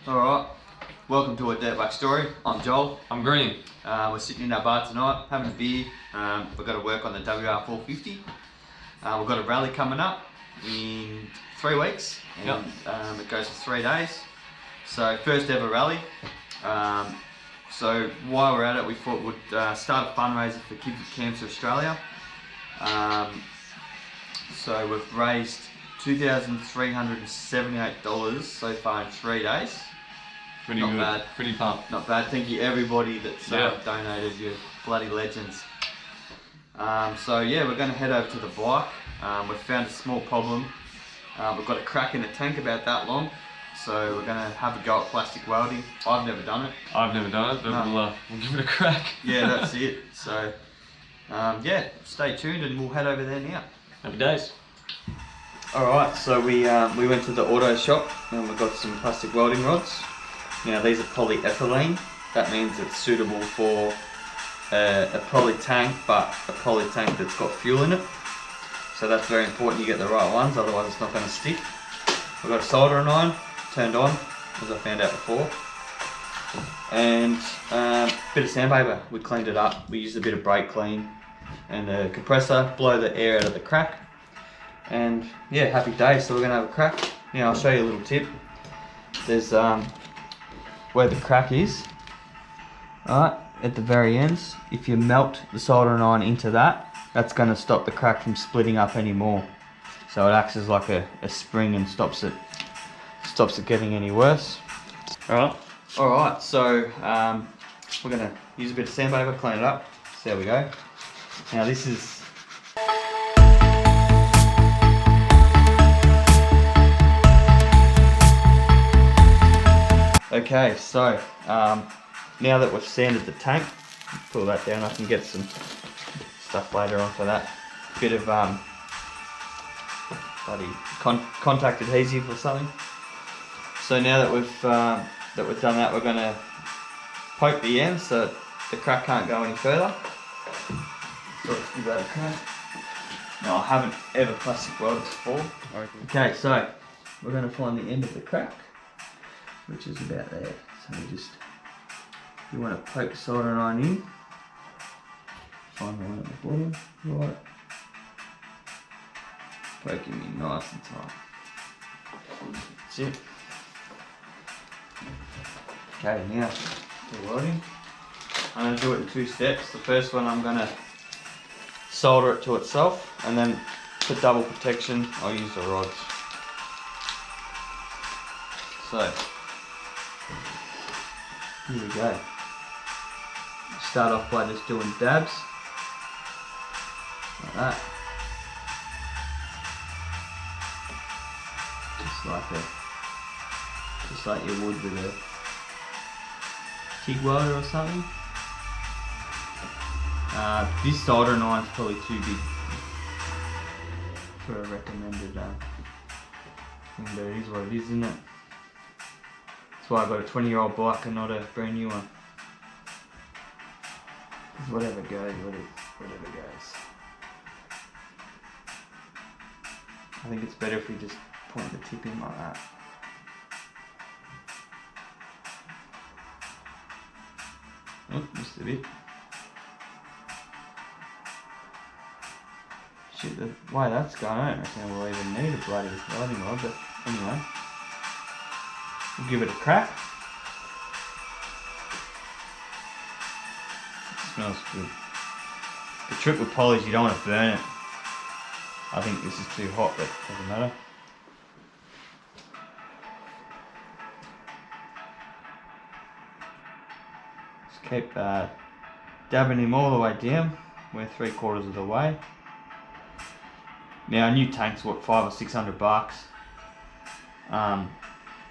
Alright, welcome to a dirtbike story. I'm Joel. I'm Green. We're sitting in our bar tonight, having a beer. We've got to work on the WR450. We've got a rally coming up in 3 weeks, and it goes for 3 days. So first ever rally. So while we're at it, we thought we'd start a fundraiser for Kids with Cancer Australia. So we've raised $2,378 so far in 3 days. Pretty Not good. bad. Pretty pumped. Not bad. Thank you everybody that's donated. You're bloody legends. So yeah, we're going to head over to the bike. We've found a small problem. We've got a crack in the tank about that long. So we're going to have a go at plastic welding. I've never done it. I've never done it, but we'll give it a crack. Yeah, that's it. So yeah, stay tuned and we'll head over there now. Happy days. Alright, so we went to the auto shop and we got some plastic welding rods. Now these are polyethylene. That means it's suitable for a poly tank, but a poly tank that's got fuel in it. So that's very important you get the right ones, otherwise it's not going to stick. We've got a soldering iron turned on, as I found out before. And a bit of sandpaper. We cleaned it up. We used a bit of brake clean and a compressor, blow the air out of the crack. And yeah, happy days. So we're going to have a crack. Now I'll show you a little tip. There's where the crack is, alright, at the very ends. If you melt the soldering iron into that, that's going to stop the crack from splitting up anymore. So it acts as like a spring and stops it getting any worse. Alright, so we're going to use a bit of sandpaper, clean it up. So there we go. Now this is okay, so now that we've sanded the tank, pull that down. I can get some stuff later on for that. Bit of bloody contact adhesive or something. So now that we've done that, we're going to poke the ends so the crack can't go any further. So let's give that a crack. Now I haven't ever plastic welded before. Okay, so we're going to find the end of the crack, which is about there. So you want to poke the soldering iron in, find the one at the bottom, right, poking in nice and tight. That's it. Okay, now the welding. I'm going to do it in 2 steps. The first one I'm going to solder it to itself, and then for double protection I'll use the rods. So here we go. Start off by just doing dabs, like that. Just like you would with a TIG welder or something. This soldering iron is probably too big for a recommended thing, but it is what it is, isn't it? That's why I've got a 20-year-old bike and not a brand new one. Whatever goes, whatever goes. I think it's better if we just point the tip in like that. Oh, just a bit. Shit, the way that's going, I don't reckon we'll even need a bloody welding rod, but anyway. We'll give it a crack. It smells good. The trick with poly is you don't want to burn it. I think this is too hot, but doesn't matter. Just keep dabbing him all the way down. We're 3/4 of the way. Now a new tank's what, $500 or $600.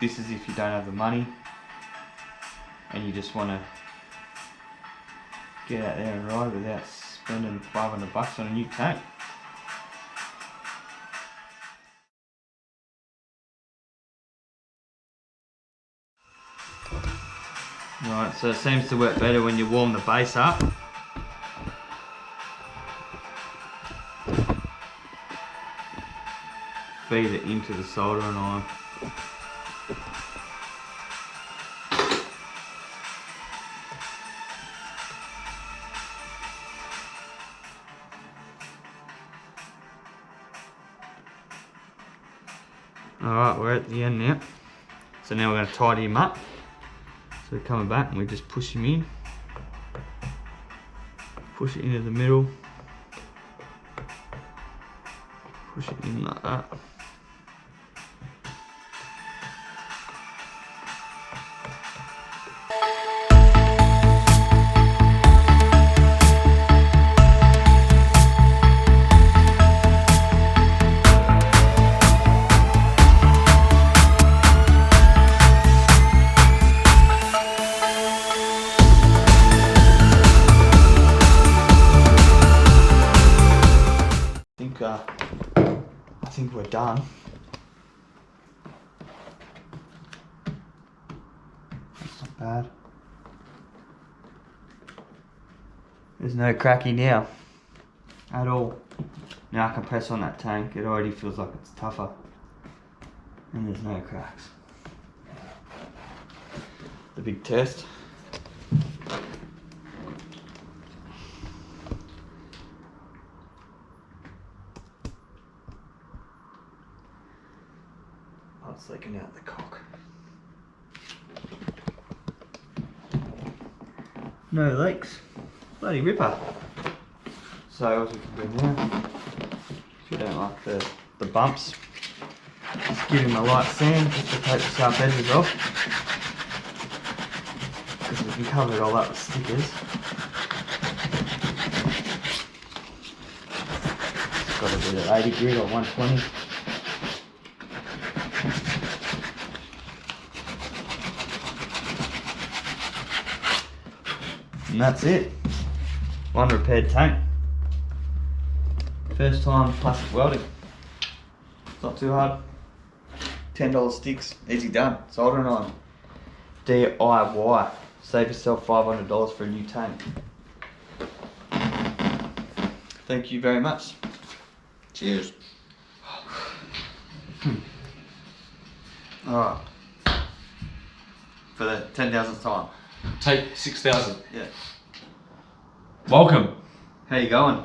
This is if you don't have the money and you just want to get out there and ride without spending $500 on a new tank. Right, so it seems to work better when you warm the base up. Feed it into the soldering iron. Alright, we're at the end now. So now we're going to tidy him up. So we're coming back and we just push him in. Push it into the middle. Push it in like that. I think we're done. That's not bad. There's no cracky now at all. Now I can press on that tank, it already feels like it's tougher. And there's no cracks. The big test. It's leaking out the cock. No leaks. Bloody ripper. So what we can do now, if you don't like the bumps, just give him a light sand just to take the sharp edges off. Because we can cover it all up with stickers. It's got to be at 80 grit or 120. And that's it. One repaired tank. First time plastic welding. It's not too hard. $10 sticks, easy done. Soldering on. DIY. Save yourself $500 for a new tank. Thank you very much. Cheers. Alright. For the 10,000th time. Take 6,000. Yeah. Welcome. How you going?